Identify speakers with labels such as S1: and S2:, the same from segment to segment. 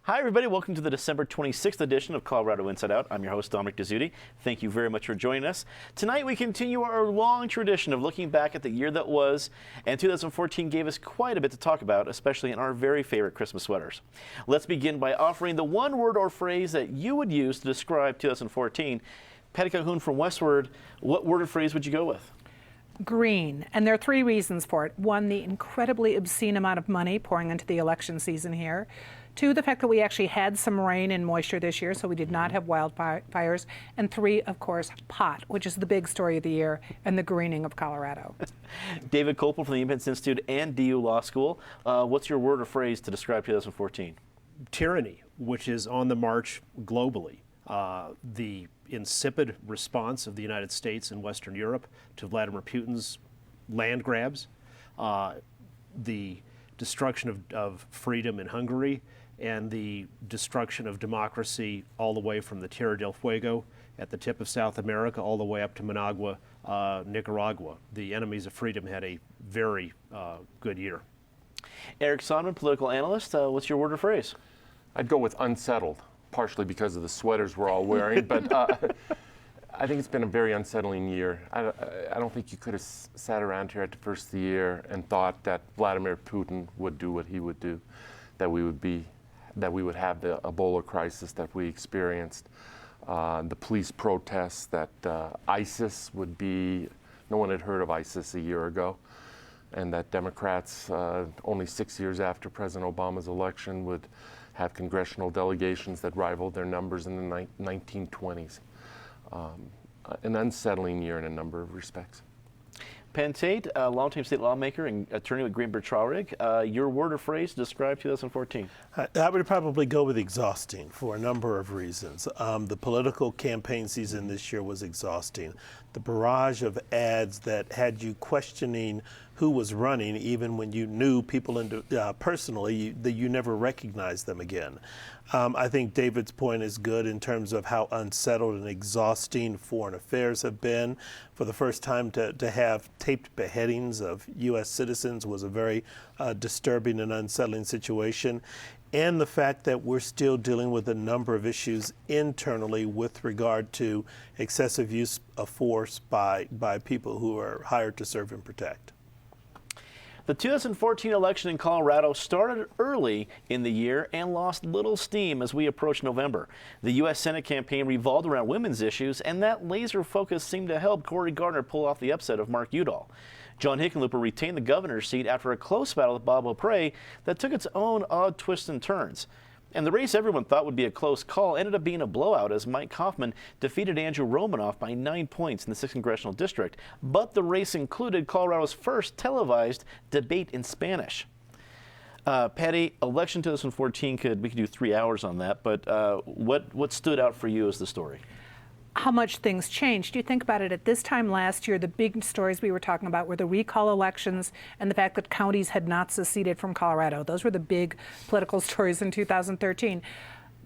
S1: Hi, everybody. Welcome to the December 26th edition of Colorado Inside Out. I'm your host, Dominic Dezzutti. Thank you very much for joining us. Tonight, we continue our long tradition of looking back at the year that was, and 2014 gave us quite a bit to talk about, especially in our very favorite Christmas sweaters. Let's begin by offering the one word or phrase that you would use to describe 2014. Patty Calhoun from Westward, what word or phrase would you go with?
S2: Green, and there are three reasons for it. One, the incredibly obscene amount of money pouring into the election season here. Two, the fact that we actually had some rain and moisture this year, so we did not have wildfires. And three, of course, pot, which is the big story of the year, and the greening of Colorado.
S1: David Kopel from the Independence Institute and DU Law School. What's your word or phrase to describe 2014?
S3: Tyranny, which is on the march globally. The insipid response of the United States and Western Europe to Vladimir Putin's land grabs, the destruction of freedom in Hungary, and the destruction of democracy all the way from the Tierra del Fuego at the tip of South America all the way up to Managua, Nicaragua. The enemies of freedom had a very good year.
S1: Eric Sonman, political analyst, what's your word or phrase?
S4: I'd go with unsettled, partially because of the sweaters we're all wearing, but I think it's been a very unsettling year. I don't think you could have sat around here at the first of the year and thought that Vladimir Putin would do what he would do, that we would have the Ebola crisis that we experienced, the police protests, that ISIS would be, no one had heard of ISIS a year ago, and that Democrats, only 6 years after President Obama's election, would have congressional delegations that rivaled their numbers in the 1920s. An unsettling year in a number of respects.
S1: Penn Tate, longtime state lawmaker and attorney with Greenberg Traurig. Your word or phrase to describe 2014?
S5: I would probably go with exhausting for a number of reasons. The political campaign season this year was exhausting. The barrage of ads that had you questioning who was running, even when you knew people personally, that you never recognized them again. I think David's point is good in terms of how unsettled and exhausting foreign affairs have been. For the first time to have taped beheadings of U.S. citizens was a very disturbing and unsettling situation. And the fact that we're still dealing with a number of issues internally with regard to excessive use of force by people who are hired to serve and protect.
S1: The 2014 election in Colorado started early in the year and lost little steam as we approached November. The U.S. Senate campaign revolved around women's issues, and that laser focus seemed to help Cory Gardner pull off the upset of Mark Udall. John Hickenlooper retained the governor's seat after a close battle with Bob O'Prey that took its own odd twists and turns. And the race everyone thought would be a close call ended up being a blowout as Mike Kaufman defeated Andrew Romanoff by 9 points in the 6th Congressional District. But the race included Colorado's first televised debate in Spanish. Patty, election 2014, we could do 3 hours on that, but what stood out for you as the story?
S2: How much things changed. You think about it, at this time last year, the big stories we were talking about were the recall elections and the fact that counties had not seceded from Colorado. Those were the big political stories in 2013.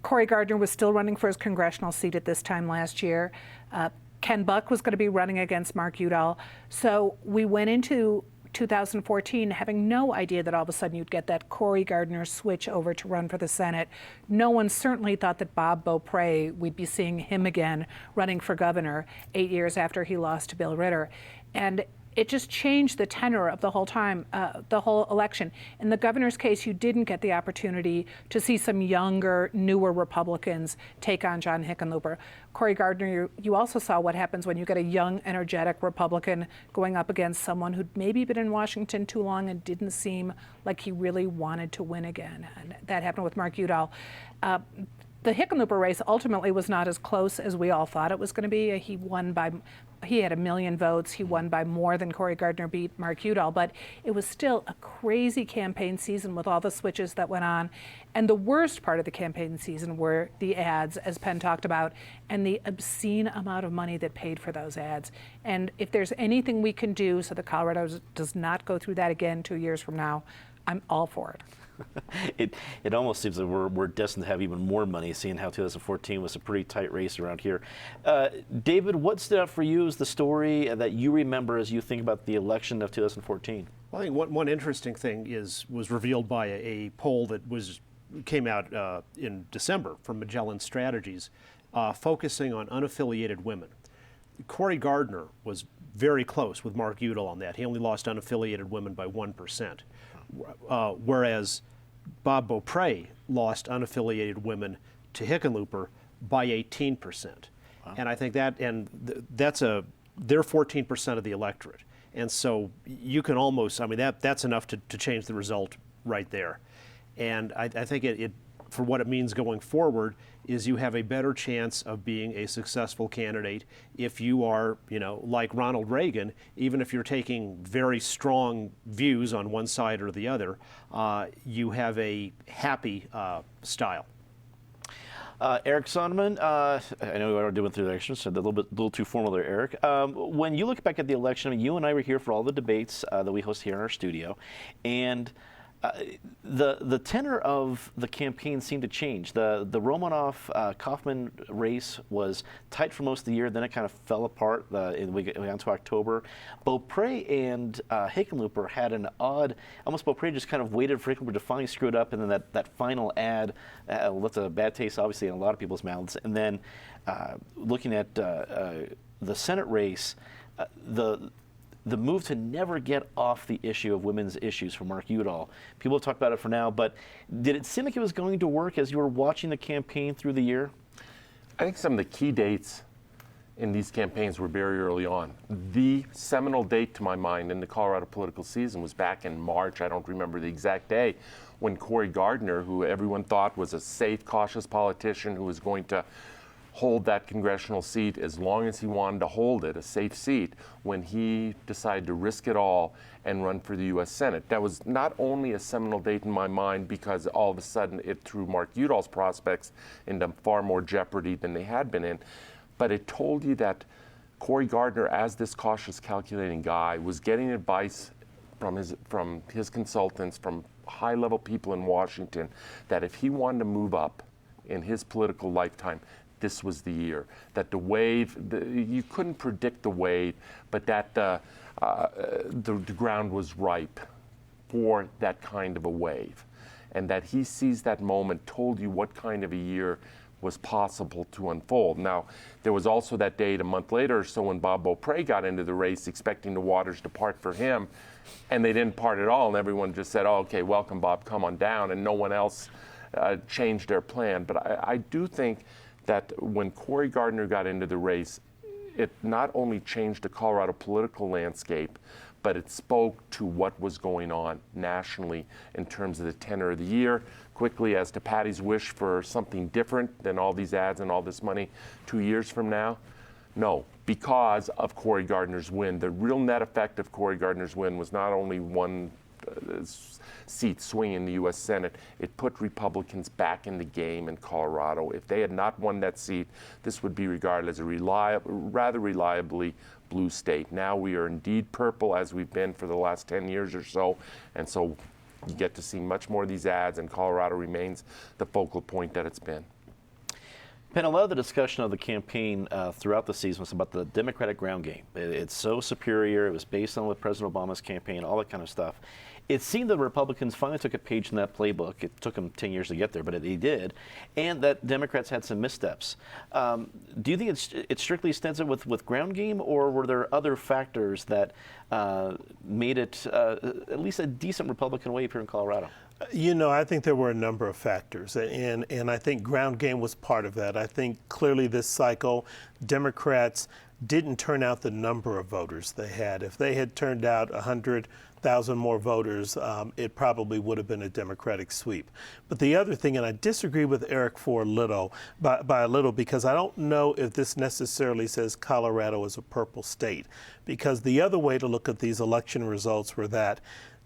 S2: Cory Gardner was still running for his congressional seat at this time last year. Ken Buck was going to be running against Mark Udall. So we went into 2014 having no idea that all of a sudden you'd get that Cory Gardner switch over to run for the Senate. No one certainly thought that Bob Beaupre, we'd be seeing him again running for governor 8 years after he lost to Bill Ritter. And it just changed the tenor of the whole time, the whole election. In the governor's case, you didn't get the opportunity to see some younger, newer Republicans take on John Hickenlooper. Cory Gardner, you also saw what happens when you get a young, energetic Republican going up against someone who'd maybe been in Washington too long and didn't seem like he really wanted to win again. And that happened with Mark Udall. the Hickenlooper race ultimately was not as close as we all thought it was going to be. He had 1 million votes. He won by more than Cory Gardner beat Mark Udall, but it was still a crazy campaign season with all the switches that went on. And the worst part of the campaign season were the ads, as Penn talked about, and the obscene amount of money that paid for those ads. And if there's anything we can do so that Colorado does not go through that again 2 years from now, I'm all for it.
S1: It almost seems that we're destined to have even more money, seeing how 2014 was a pretty tight race around here. David, what stood out for you as the story that you remember as you think about the election of 2014?
S3: Well, I think one interesting thing was revealed by a poll that came out in December from Magellan Strategies, focusing on unaffiliated women. Cory Gardner was very close with Mark Udall on that. He only lost unaffiliated women by 1%, whereas Bob Beaupre lost unaffiliated women to Hickenlooper by 18%. Wow. And I think they're 14% of the electorate. And so you can almost, that's enough to change the result right there. And I think it for what it means going forward is you have a better chance of being a successful candidate if you are, like Ronald Reagan, even if you're taking very strong views on one side or the other, you have a happy style.
S1: Eric Sondermann, I know we already went through the election, so a little too formal there, Eric. When you look back at the election, you and I were here for all the debates that we host here in our studio, and the tenor of the campaign seemed to change. The Romanoff-Kaufman race was tight for most of the year, then it kind of fell apart. We got into October. Beaupre and Hickenlooper had an odd, almost Beaupre just kind of waited for Hickenlooper to finally screw it up, and then that final ad left a bad taste, obviously, in a lot of people's mouths. And then looking at the Senate race, the move to never get off the issue of women's issues for Mark Udall. People have talked about it for now, but did it seem like it was going to work as you were watching the campaign through the year?
S4: I think some of the key dates in these campaigns were very early on. The seminal date, to my mind, in the Colorado political season was back in March. I don't remember the exact day, when Cory Gardner, who everyone thought was a safe, cautious politician who was going to hold that congressional seat as long as he wanted to hold it, a safe seat, when he decided to risk it all and run for the U.S. Senate. That was not only a seminal date in my mind because all of a sudden it threw Mark Udall's prospects into far more jeopardy than they had been in, but it told you that Cory Gardner, as this cautious, calculating guy, was getting advice from his consultants, from high-level people in Washington, that if he wanted to move up in his political lifetime, this was the year. That the wave, you couldn't predict the wave, but that the ground was ripe for that kind of a wave. And that he seized that moment, told you what kind of a year was possible to unfold. Now, there was also that date a month later or so when Bob Beaupre got into the race, expecting the waters to part for him, and they didn't part at all, and everyone just said, oh, okay, welcome, Bob, come on down, and no one else changed their plan. But I do think that when Cory Gardner got into the race, it not only changed the Colorado political landscape, but it spoke to what was going on nationally in terms of the tenor of the year. Quickly, as to Patty's wish for something different than all these ads and all this money 2 years from now, no, because of Cory Gardner's win. The real net effect of Cory Gardner's win was not only one seat swing in the U.S. Senate, it put Republicans back in the game in Colorado. If they had not won that seat, this would be regarded as a rather reliably blue state. Now we are indeed purple, as we've been for the last 10 years or so, and so you get to see much more of these ads, and Colorado remains the focal point that it's been.
S1: Penn, a lot of the discussion of the campaign throughout the season was about the Democratic ground game. It's so superior. It was based on with President Obama's campaign, all that kind of stuff. It seemed that Republicans finally took a page from that playbook. It took them 10 years to get there, but they did, and that Democrats had some missteps. Do you think it's strictly extensive with ground game, or were there other factors that made it at least a decent Republican wave here in Colorado?
S5: You know, I think there were a number of factors, and I think ground game was part of that. I think clearly this cycle, Democrats didn't turn out the number of voters they had. If they had turned out 100,000 more voters, it probably would have been a Democratic sweep. But the other thing, and I disagree with Eric for a little, by a little, because I don't know if this necessarily says Colorado is a purple state, because the other way to look at these election results were that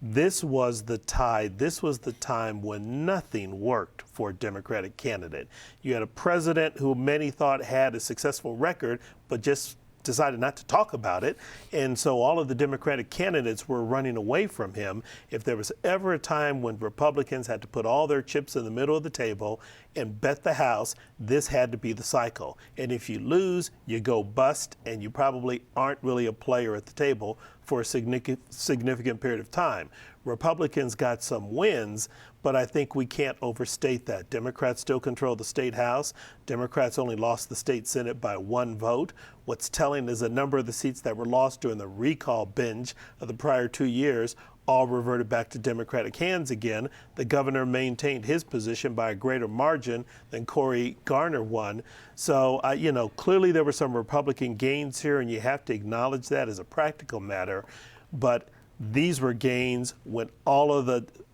S5: this was the tide. This was the time when nothing worked for a Democratic candidate. You had a president who many thought had a successful record, but just decided not to talk about it. And so all of the Democratic candidates were running away from him. If there was ever a time when Republicans had to put all their chips in the middle of the table and bet the House, this had to be the cycle. And if you lose, you go bust, and you probably aren't really a player at the table for a significant period of time. Republicans got some wins, but I think we can't overstate that. Democrats still control the state House. Democrats only lost the state Senate by 1 vote. What's telling is a number of the seats that were lost during the recall binge of the prior 2 years all reverted back to Democratic hands again. The governor maintained his position by a greater margin than Cory Garner won. So, you know, clearly there were some Republican gains here, and you have to acknowledge that as a practical matter. But these were gains when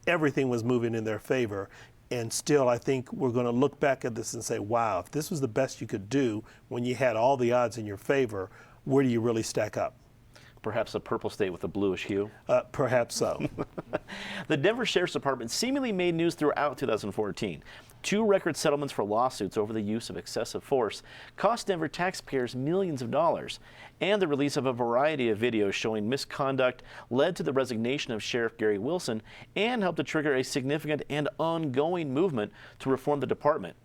S5: everything was moving in their favor. And still, I think we're going to look back at this and say, wow, if this was the best you could do when you had all the odds in your favor, where do you really stack up?
S1: Perhaps a purple state with a bluish hue.
S5: Perhaps so.
S1: The Denver Sheriff's Department seemingly made news throughout 2014. 2 record settlements for lawsuits over the use of excessive force cost Denver taxpayers millions of dollars, and the release of a variety of videos showing misconduct led to the resignation of Sheriff Gary Wilson and helped to trigger a significant and ongoing movement to reform the department.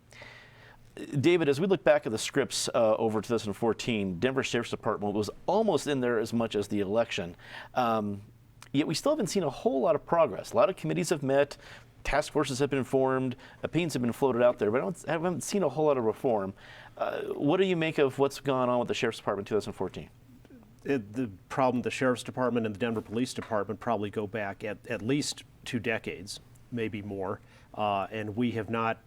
S1: David, as we look back at the scripts over 2014, Denver Sheriff's Department was almost in there as much as the election. Yet we still haven't seen a whole lot of progress. A lot of committees have met, task forces have been formed, opinions have been floated out there, but I haven't seen a whole lot of reform. What do you make of what's gone on with the Sheriff's Department in 2014?
S3: The problem, the Sheriff's Department and the Denver Police Department probably go back at least 2 decades, maybe more, and we have not,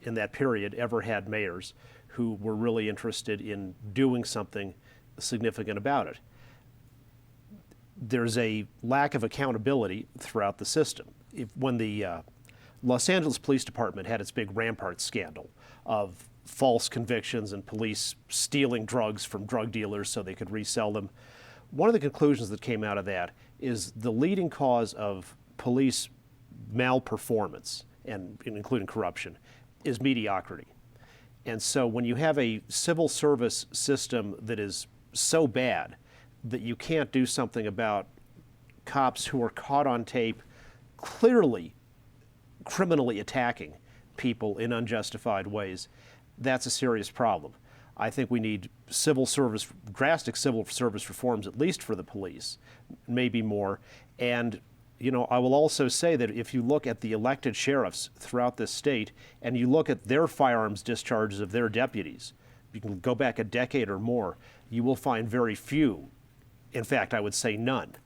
S3: in that period, ever had mayors who were really interested in doing something significant about it. There's a lack of accountability throughout the system. When the Los Angeles Police Department had its big Rampart scandal of false convictions and police stealing drugs from drug dealers so they could resell them, one of the conclusions that came out of that is the leading cause of police malperformance, and including corruption, is mediocrity. And so when you have a civil service system that is so bad that you can't do something about cops who are caught on tape clearly criminally attacking people in unjustified ways, that's a serious problem. I think we need drastic civil service reforms, at least for the police, maybe more. And you know, I will also say that if you look at the elected sheriffs throughout this state and you look at their firearms discharges of their deputies, you can go back a decade or more, you will find very few, in fact, I would say none,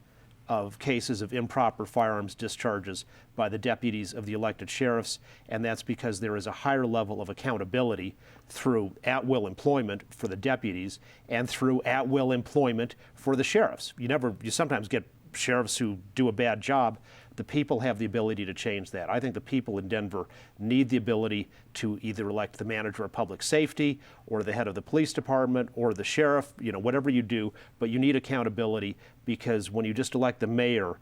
S3: of cases of improper firearms discharges by the deputies of the elected sheriffs, and that's because there is a higher level of accountability through at-will employment for the deputies and through at-will employment for the sheriffs. You sometimes get sheriffs who do a bad job. The people have the ability to change that. I think the people in Denver need the ability to either elect the manager of public safety or the head of the police department or the sheriff, you know, whatever you do, but you need accountability, because when you just elect the mayor,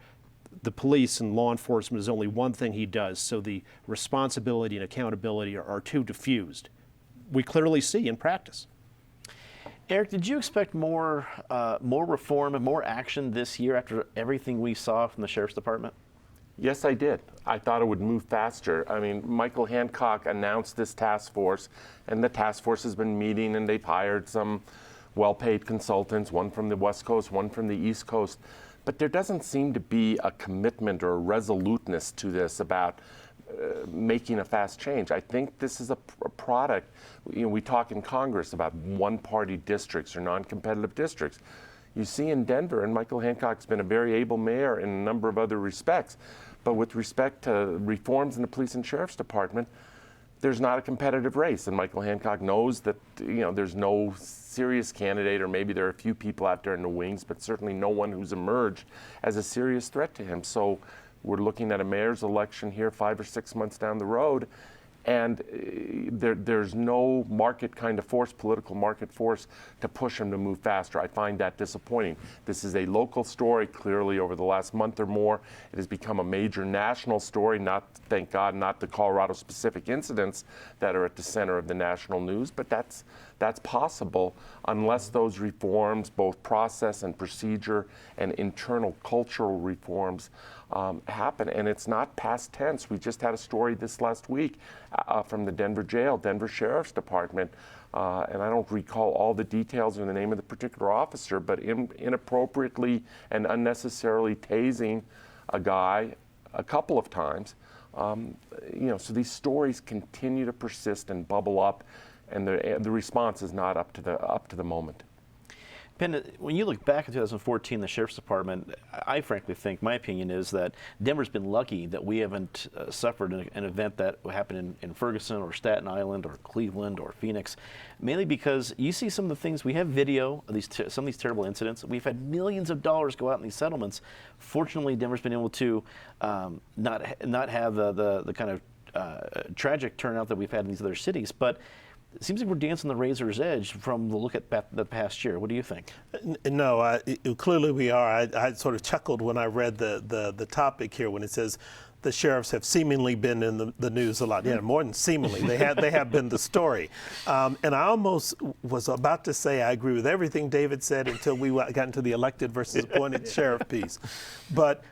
S3: the police and law enforcement is only one thing he does, so the responsibility and accountability are too diffused. We clearly see in practice.
S1: Eric, did you expect more reform and more action this year after everything we saw from the Sheriff's Department?
S4: Yes, I did. I thought it would move faster. I mean, Michael Hancock announced this task force, and the task force has been meeting, and they've hired some well-paid consultants, one from the West Coast, one from the East Coast. But there doesn't seem to be a commitment or a resoluteness to this about making a fast change. I think this is a product. You know, we talk in Congress about one-party districts or non-competitive districts. You see in Denver, and Michael Hancock's been a very able mayor in a number of other respects, But with respect to reforms in the police and sheriff's department, there's not a competitive race, and Michael Hancock knows that there's no serious candidate, or maybe there are a few people out there in the wings, but certainly no one who's emerged as a serious threat to him. So we're looking at a mayor's election here 5 or 6 months down the road, and there's no market kind of force, political market force, to push him to move faster. I find that disappointing. This is a local story. Clearly, over the last month or more, it has become a major national story. Not, thank God, not the Colorado-specific incidents that are at the center of the national news, but that's possible unless those reforms, both process and procedure and internal cultural reforms, happen. And it's not past tense. We just had a story this last week from the Denver jail, Denver Sheriff's Department, and I don't recall all the details or the name of the particular officer, but inappropriately and unnecessarily tasing a guy a couple of times. So these stories continue to persist and bubble up, and the response is not up to the moment.
S1: Ben, when you look back at 2014, the Sheriff's Department, I frankly think, my opinion is that Denver's been lucky that we haven't suffered an event that happened in Ferguson or Staten Island or Cleveland or Phoenix, mainly because you see some of the things, we have video of some of these terrible incidents. We've had millions of dollars go out in these settlements. Fortunately, Denver's been able to not have the kind of tragic turnout that we've had in these other cities, but it seems like we're dancing the razor's edge from the look at the past year. What do you think?
S5: No, clearly we are. I sort of chuckled when I read the topic here when it says the sheriffs have seemingly been in the news a lot. Yeah, more than seemingly. They have been the story. And I almost was about to say I agree with everything David said until we got into the elected versus appointed sheriff piece. But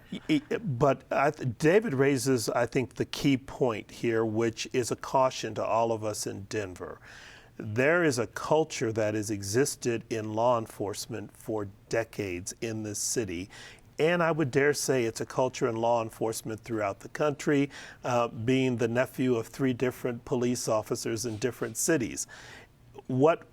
S5: David raises, I think, the key point here, which is a caution to all of us in Denver. There is a culture that has existed in law enforcement for decades in this city. And I would dare say it's a culture in law enforcement throughout the country, being the nephew of 3 different police officers in different cities. What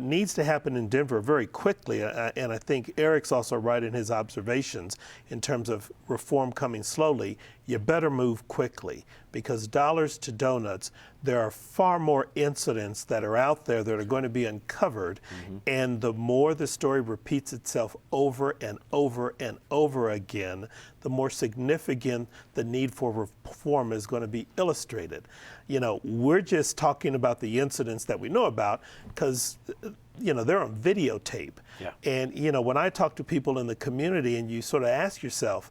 S5: needs to happen in Denver very quickly, and I think Eric's also right in his observations in terms of reform coming slowly, you better move quickly, because dollars to donuts, there are far more incidents that are out there that are going to be uncovered, and the more the story repeats itself over and over and over again, the more significant the need for reform is going to be illustrated. We're just talking about the incidents that we know about because they're on videotape.
S1: Yeah.
S5: And when I talk to people in the community and you sort of ask yourself,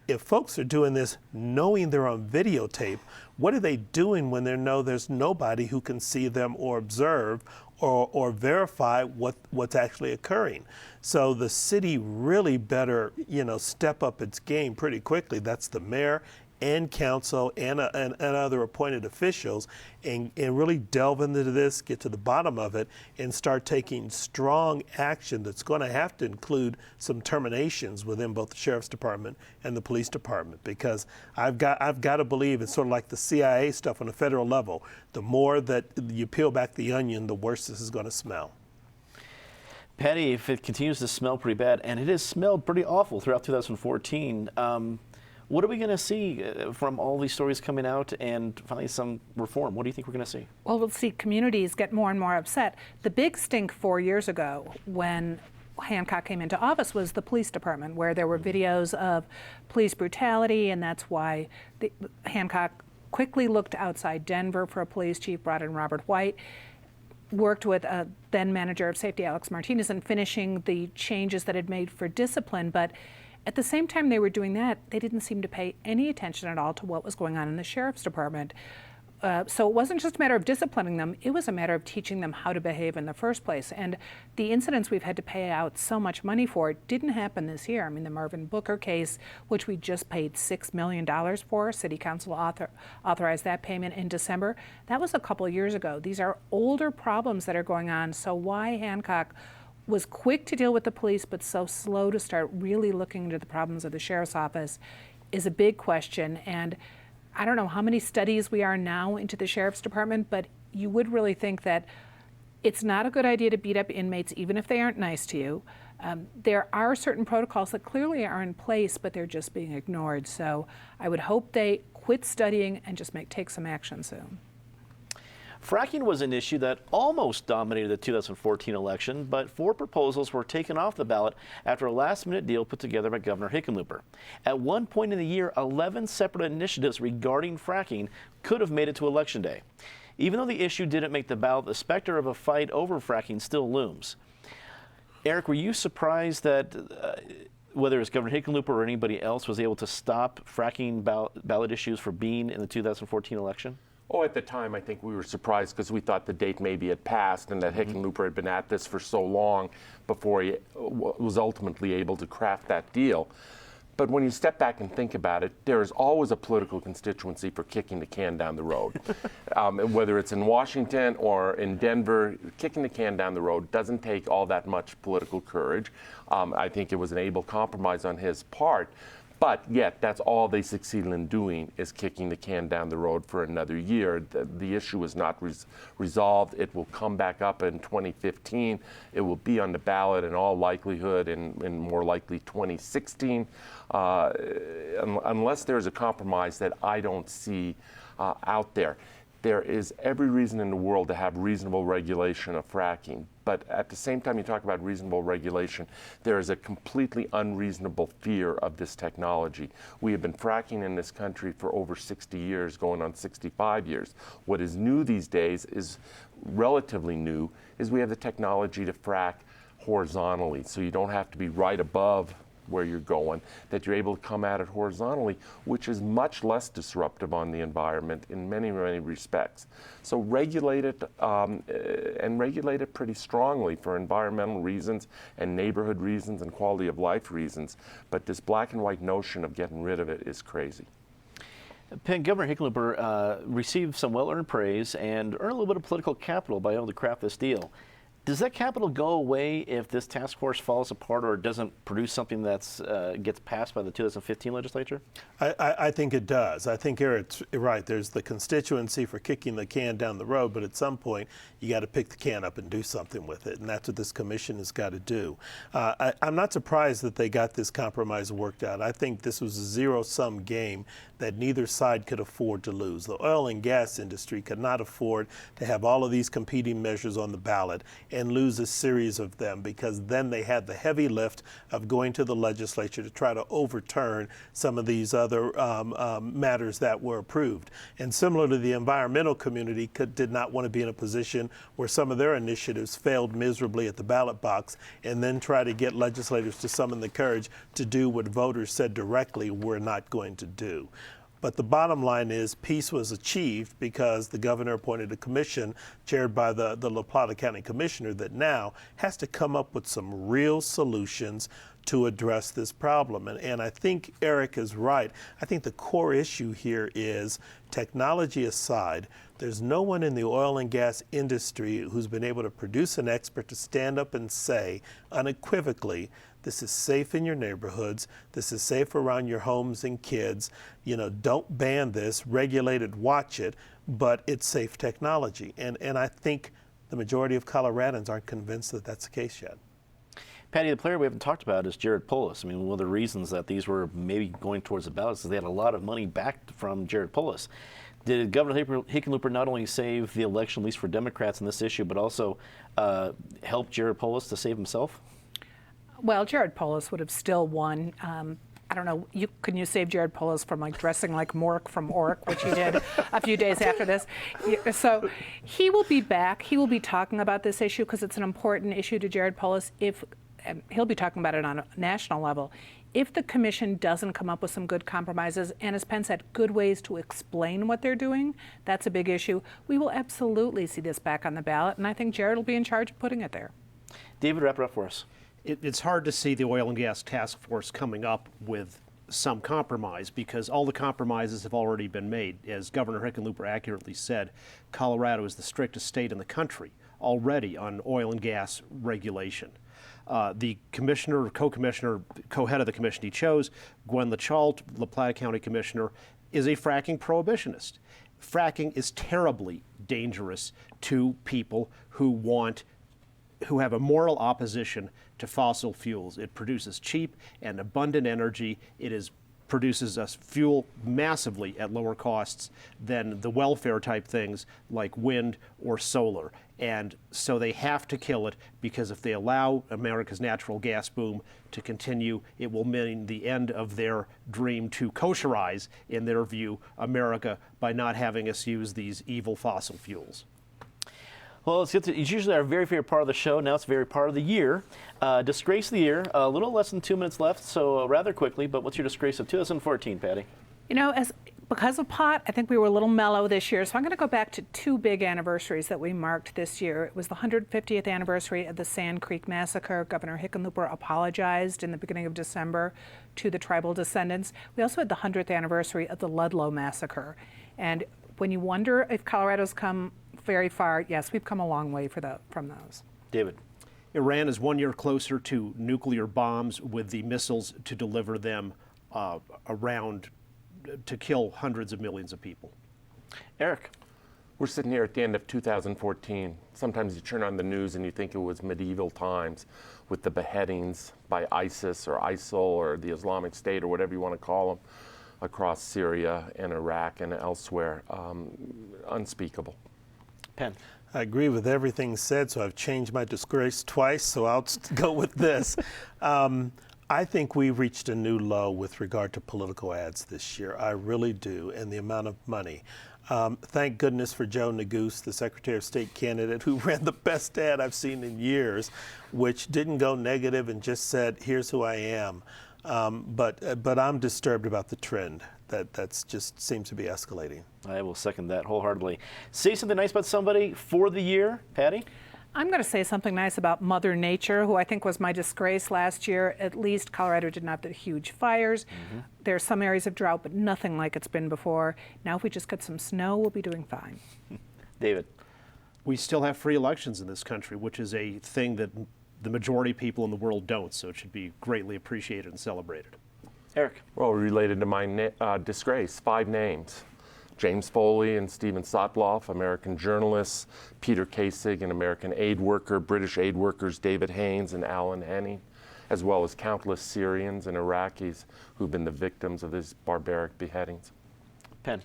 S5: if folks are doing this knowing they're on videotape, what are they doing when they know there's nobody who can see them or observe or verify what's actually occurring? So the city really better, step up its game pretty quickly. That's the mayor and council and other appointed officials, and really delve into this, get to the bottom of it, and start taking strong action that's going to have to include some terminations within both the Sheriff's Department and the Police Department. Because I've got to believe it's sort of like the CIA stuff on a federal level. The more that you peel back the onion, the worse this is going to smell.
S1: Patty, if it continues to smell pretty bad, and it has smelled pretty awful throughout 2014, what are we going to see from all these stories coming out and finally some reform? What do you think we're going to see?
S2: Well, we'll see communities get more and more upset. The big stink 4 years ago when Hancock came into office was the police department, where there were videos of police brutality, and that's why Hancock quickly looked outside Denver for a police chief, brought in Robert White, worked with a then manager of safety, Alex Martinez, in finishing the changes that had made for discipline. But at the same time they were doing that, they didn't seem to pay any attention at all to what was going on in the Sheriff's Department. So it wasn't just a matter of disciplining them, it was a matter of teaching them how to behave in the first place. And the incidents we've had to pay out so much money for didn't happen this year. I mean, the Marvin Booker case, which we just paid $6 million for, City Council authorized that payment in December, that was a couple of years ago. These are older problems that are going on, so why Hancock was quick to deal with the police but so slow to start really looking into the problems of the sheriff's office is a big question. And I don't know how many studies we are now into the Sheriff's Department, but you would really think that It's not a good idea to beat up inmates, even if they aren't nice to you. There are certain protocols that clearly are in place, but they're just being ignored. So I would hope they quit studying and just take some action soon.
S1: Fracking was an issue that almost dominated the 2014 election, but 4 proposals were taken off the ballot after a last-minute deal put together by Governor Hickenlooper. At one point in the year, 11 separate initiatives regarding fracking could have made it to Election Day. Even though the issue didn't make the ballot, the specter of a fight over fracking still looms. Eric, were you surprised that whether it's Governor Hickenlooper or anybody else was able to stop fracking ballot issues from being in the 2014 election?
S4: Oh, at the time, I think we were surprised because we thought the date maybe had passed and that Hickenlooper had been at this for so long before he was ultimately able to craft that deal. But when you step back and think about it, there is always a political constituency for kicking the can down the road. Whether it's in Washington or in Denver, kicking the can down the road doesn't take all that much political courage. I think it was an able compromise on his part. But yet, that's all they succeeded in doing is kicking the can down the road for another year. The issue is not resolved. It will come back up in 2015. It will be on the ballot in all likelihood in more likely 2016, unless there's a compromise that I don't see out there. There is every reason in the world to have reasonable regulation of fracking. But at the same time you talk about reasonable regulation, there is a completely unreasonable fear of this technology. We have been fracking in this country for over 60 years, going on 65 years. What is new these days is relatively new, is we have the technology to frack horizontally. So you don't have to be right above where you're going, that you're able to come at it horizontally, which is much less disruptive on the environment in many, many respects. So regulate it, and regulate it pretty strongly for environmental reasons and neighborhood reasons and quality of life reasons. But this black and white notion of getting rid of it is crazy.
S1: Penn, Governor Hickenlooper received some well-earned praise and earned a little bit of political capital by able to craft this deal. Does that capital go away if this task force falls apart or doesn't produce something that gets passed by the 2015 legislature?
S5: I think it does. I think Eric's right. There's the constituency for kicking the can down the road, but at some point you got to pick the can up and do something with it, and that's what this commission has got to do. I'm not surprised that they got this compromise worked out. I think this was a zero-sum game that neither side could afford to lose. The oil and gas industry could not afford to have all of these competing measures on the ballot and lose a series of them, because then they had the heavy lift of going to the legislature to try to overturn some of these other matters that were approved. And similar to the environmental community did not want to be in a position where some of their initiatives failed miserably at the ballot box and then try to get legislators to summon the courage to do what voters said directly we're not going to do. But the bottom line is peace was achieved because the governor appointed a commission chaired by the La Plata County Commissioner that now has to come up with some real solutions to address this problem. And I think Eric is right. I think the core issue here is, technology aside, there's no one in the oil and gas industry who's been able to produce an expert to stand up and say unequivocally, this is safe in your neighborhoods, this is safe around your homes and kids, don't ban this, regulate it, watch it, but it's safe technology. And I think the majority of Coloradans aren't convinced that that's the case yet.
S1: Patty, the player we haven't talked about is Jared Polis. I mean, one of the reasons that these were maybe going towards the ballot is they had a lot of money back from Jared Polis. Did Governor Hickenlooper not only save the election, at least for Democrats in this issue, but also help Jared Polis to save himself?
S2: Well, Jared Polis would have still won. I don't know, can you save Jared Polis from dressing like Mork from Ork, which he did a few days after this? So he will be back. He will be talking about this issue because it's an important issue to Jared Polis. He'll be talking about it on a national level. If the commission doesn't come up with some good compromises, and as Penn said, good ways to explain what they're doing, that's a big issue. We will absolutely see this back on the ballot, and I think Jared will be in charge of putting it there.
S1: David, wrap it up for us.
S3: It's hard to see the oil and gas task force coming up with some compromise because all the compromises have already been made. As Governor Hickenlooper accurately said, Colorado is the strictest state in the country already on oil and gas regulation. The commissioner, co-commissioner, co-head of the commission he chose, Gwen LaChault, La Plata County Commissioner, is a fracking prohibitionist. fracking is terribly dangerous to people who have a moral opposition to fossil fuels. It produces cheap and abundant energy. Produces us fuel massively at lower costs than the welfare type things like wind or solar. And so they have to kill it, because if they allow America's natural gas boom to continue, it will mean the end of their dream to kosherize, in their view, America by not having us use these evil fossil fuels.
S1: Well, it's usually our very favorite part of the show. Now it's very part of the year. Disgrace of the year. A little less than 2 minutes left, so rather quickly. But what's your disgrace of 2014, Patty?
S2: You know, because of pot, I think we were a little mellow this year. So I'm going to go back to two big anniversaries that we marked this year. It was the 150th anniversary of the Sand Creek Massacre. Governor Hickenlooper apologized in the beginning of December to the tribal descendants. We also had the 100th anniversary of the Ludlow Massacre. And when you wonder if Colorado's come very far, yes, we've come a long way from those.
S1: David.
S3: Iran is 1 year closer to nuclear bombs, with the missiles to deliver them around to kill hundreds of millions of people.
S1: Eric.
S4: We're sitting here at the end of 2014. Sometimes you turn on the news and you think it was medieval times, with the beheadings by ISIS or ISIL or the Islamic State or whatever you want to call them across Syria and Iraq and elsewhere. Unspeakable.
S1: Penn.
S5: I agree with everything said, so I've changed my disgrace twice, so I'll go with this. I think we reached a new low with regard to political ads this year. I really do, and the amount of money. Thank goodness for Joe Neguse, the Secretary of State candidate, who ran the best ad I've seen in years, which didn't go negative and just said, here's who I am. But I'm disturbed about the trend. That's just seems to be escalating.
S1: I will second that wholeheartedly. Say something nice about somebody for the year, Patty?
S2: I'm going to say something nice about Mother Nature, who I think was my disgrace last year. At least Colorado did not have the huge fires. There are some areas of drought, but nothing like it's been before. Now if we just get some snow, we'll be doing fine.
S1: David.
S3: We still have free elections in this country, which is a thing that the majority of people in the world don't, so it should be greatly appreciated and celebrated.
S1: Eric.
S4: Well, related to my disgrace, 5 names. James Foley and Stephen Sotloff, American journalists, Peter Kasich, an American aid worker, British aid workers David Haynes and Alan Henning, as well as countless Syrians and Iraqis who've been the victims of these barbaric beheadings.
S1: Penn.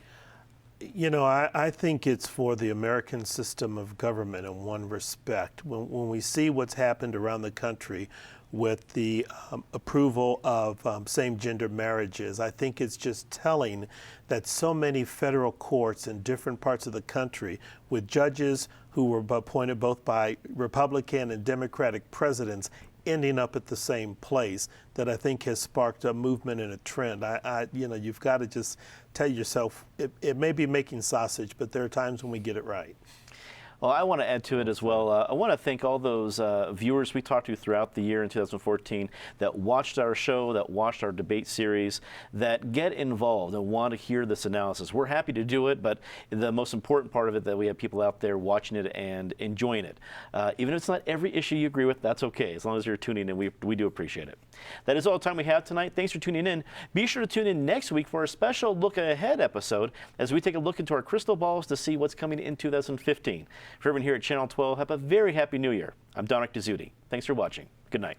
S5: You know, I think it's for the American system of government in one respect. When we see what's happened around the country with the approval of same-gender marriages, I think it's just telling that so many federal courts in different parts of the country, with judges who were appointed both by Republican and Democratic presidents, ending up at the same place, that I think has sparked a movement and a trend. You know, you've got to just tell yourself, it may be making sausage, but there are times when we get it right.
S1: Well, I want to add to it as well. I want to thank all those viewers we talked to throughout the year in 2014 that watched our show, that watched our debate series, that get involved and want to hear this analysis. We're happy to do it, but the most important part of it, that we have people out there watching it and enjoying it. Even if it's not every issue you agree with, that's okay, as long as you're tuning in. We do appreciate it. That is all the time we have tonight. Thanks for tuning in. Be sure to tune in next week for a special Look Ahead episode as we take a look into our crystal balls to see what's coming in 2015. For everyone here at Channel 12, have a very happy New Year. I'm Dominic Dezzutti. Thanks for watching. Good night.